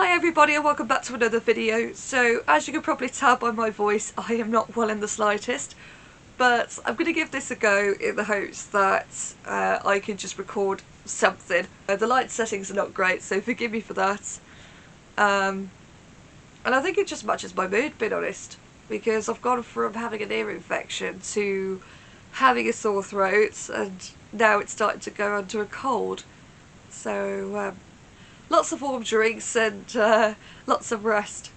Hi everybody and welcome back to another video. So as you can probably tell by my voice, I am not well in the slightest, but I'm going to give this a go in the hopes that I can just record something. The light settings are not great, so forgive me for that. And I think it just matches my mood, being honest, because I've gone from having an ear infection to having a sore throat, and now it's starting to go under a cold. So lots of warm drinks and lots of rest.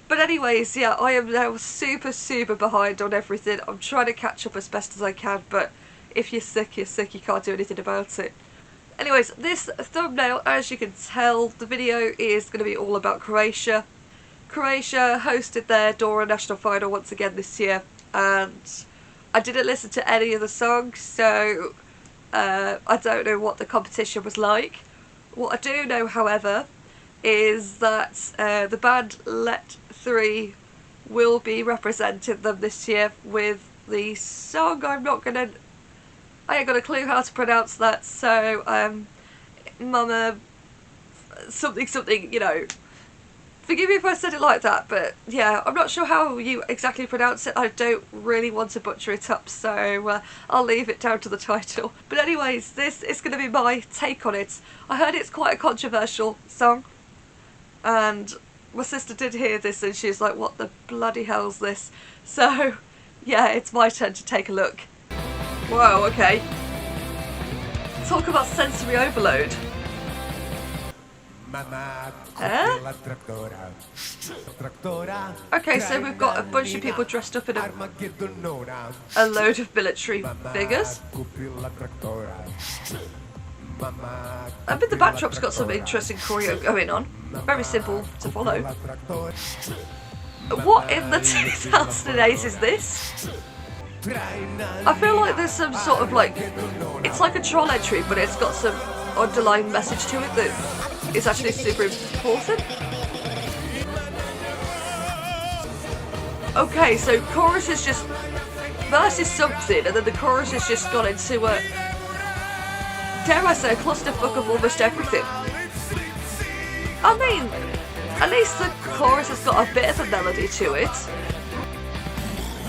But anyways, yeah, I am now super behind on everything. I'm trying to catch up as best as I can, but if you're sick, you're sick. You can't do anything about it. Anyways, this thumbnail, as you can tell, the video is going to be all about Croatia. Croatia hosted their Dora national final once again this year, and I didn't listen to any of the songs, so I don't know what the competition was like. What I do know, however, is that the band Let 3 will be representing them this year with the song I ain't got a clue how to pronounce that, so Mama something, you know. Forgive me if I said it like that, but yeah, I'm not sure how you exactly pronounce it. I don't really want to butcher it up, so I'll leave it down to the title. But anyways, this is going to be my take on it. I heard it's quite a controversial song, and my sister did hear this and she's like, what the bloody hell's this? So yeah, it's my turn to take a look. Whoa, okay. Talk about sensory overload. Okay, so we've got a bunch of people dressed up in a load of military figures. I bet the backdrop's got some interesting choreo going on. Very simple to follow. What in the 2008 is this? I feel like there's some sort of like, it's like a troll entry, but it's got some underlying message to it that is actually super important. Okay, so chorus is just, verse is something, and then the chorus has just gone into a, dare I say, a clusterfuck of almost everything. I mean, at least the chorus has got a bit of a melody to it.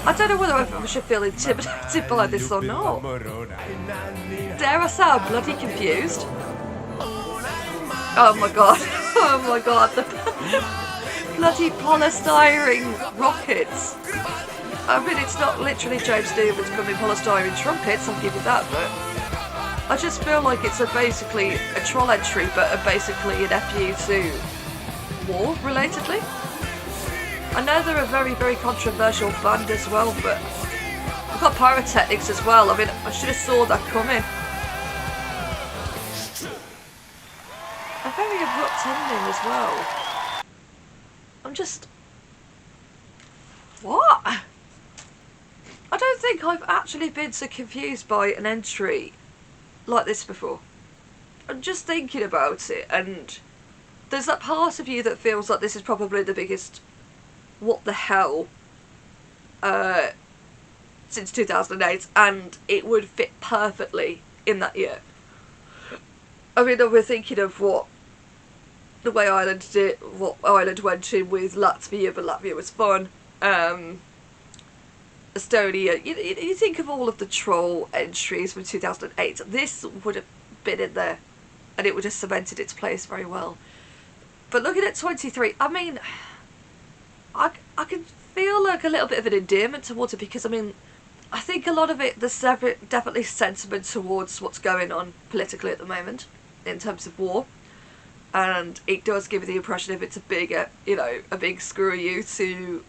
I don't know whether I should feel intimidated by this or not. Dare I say I'm bloody confused. Oh my god, oh my god, the bloody polystyrene rockets. I mean, it's not literally James Newman's bumming polystyrene trumpets, I'll give you that, but I just feel like it's basically a troll entry, but basically an FU to war, relatedly. I know they're a very controversial band as well, but we've got pyrotechnics as well. I mean, I should have saw that coming. A very abrupt ending as well. I'm just... what? I don't think I've actually been so confused by an entry like this before. I'm just thinking about it, and there's that part of you that feels like this is probably the biggest what the hell since 2008, and it would fit perfectly in that year. I mean, we're thinking of what the way Ireland did, what Ireland went in with Latvia, but Latvia was fun. Estonia, you think of all of the troll entries from 2008, this would have been in there, and it would have cemented its place very well. But looking at 23, I mean, I can feel like a little bit of an endearment towards it, because I mean, I think a lot of it, there's definitely sentiment towards what's going on politically at the moment in terms of war, and it does give you the impression if it's a big, you know, a big screw you to,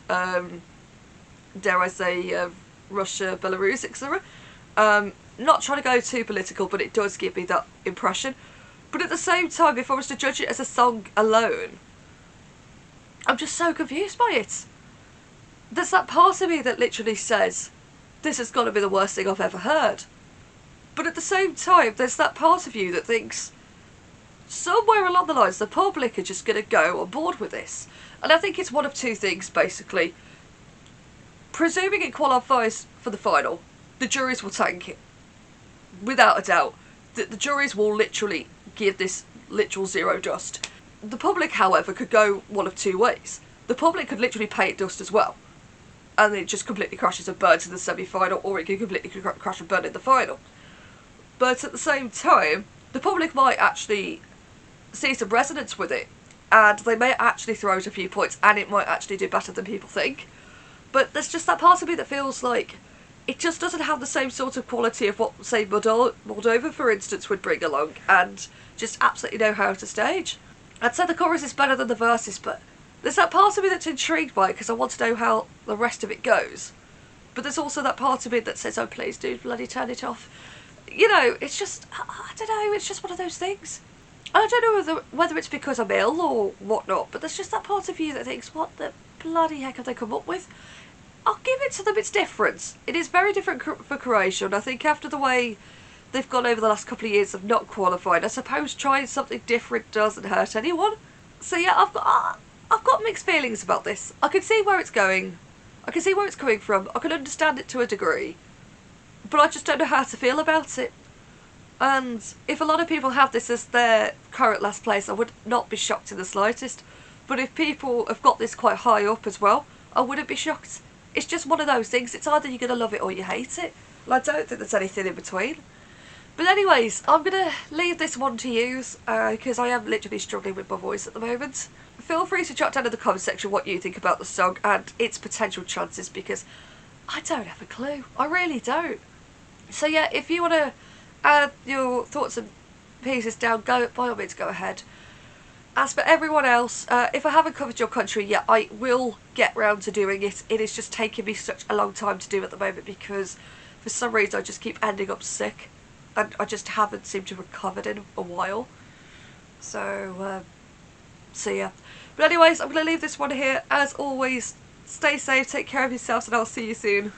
dare I say, Russia, Belarus, etc. Not trying to go too political, but it does give me that impression. But at the same time, if I was to judge it as a song alone, I'm just so confused by it. There's that part of me that literally says, this has got to be the worst thing I've ever heard. But at the same time, there's that part of you that thinks, somewhere along the lines, the public are just going to go on board with this. And I think it's one of two things, basically. Presuming it qualifies for the final, the juries will tank it. Without a doubt. The juries will literally give this literal zero dust. The public, however, could go one of two ways. The public could literally pay it dust as well, and it just completely crashes and burns in the semi-final, or it could completely crash and burn in the final. But at the same time, the public might actually see some resonance with it, and they may actually throw out a few points, and it might actually do better than people think. But there's just that part of me that feels like it just doesn't have the same sort of quality of what, say, Moldova, for instance, would bring along, and just absolutely know how to stage. I'd say the chorus is better than the verses, but there's that part of me that's intrigued by it because I want to know how the rest of it goes. But there's also that part of me that says, oh, please do bloody turn it off. You know, it's just, I don't know, it's just one of those things. I don't know whether it's because I'm ill or whatnot, but there's just that part of you that thinks, what the bloody heck have they come up with? I'll give it to them, it's different. It is very different for Croatia, and I think after the way they've gone over the last couple of years of not qualifying, I suppose trying something different doesn't hurt anyone. So yeah, I've got mixed feelings about this. I can see where it's going. I can see where it's coming from. I can understand it to a degree. But I just don't know how to feel about it. And if a lot of people have this as their current last place, I would not be shocked in the slightest. But if people have got this quite high up as well, I wouldn't be shocked. It's just one of those things. It's either you're going to love it or you hate it. And I don't think there's anything in between. But anyways, I'm going to leave this one to use because I am literally struggling with my voice at the moment. Feel free to jot down in the comment section what you think about the song and its potential chances, because I don't have a clue. I really don't. So yeah, if you want to add your thoughts and pieces down, by all means go ahead. As for everyone else, if I haven't covered your country yet, I will get round to doing it. It is just taking me such a long time to do at the moment because for some reason I just keep ending up sick. And I just haven't seemed to have recovered in a while. So yeah. But anyways, I'm going to leave this one here. As always, stay safe, take care of yourselves, and I'll see you soon.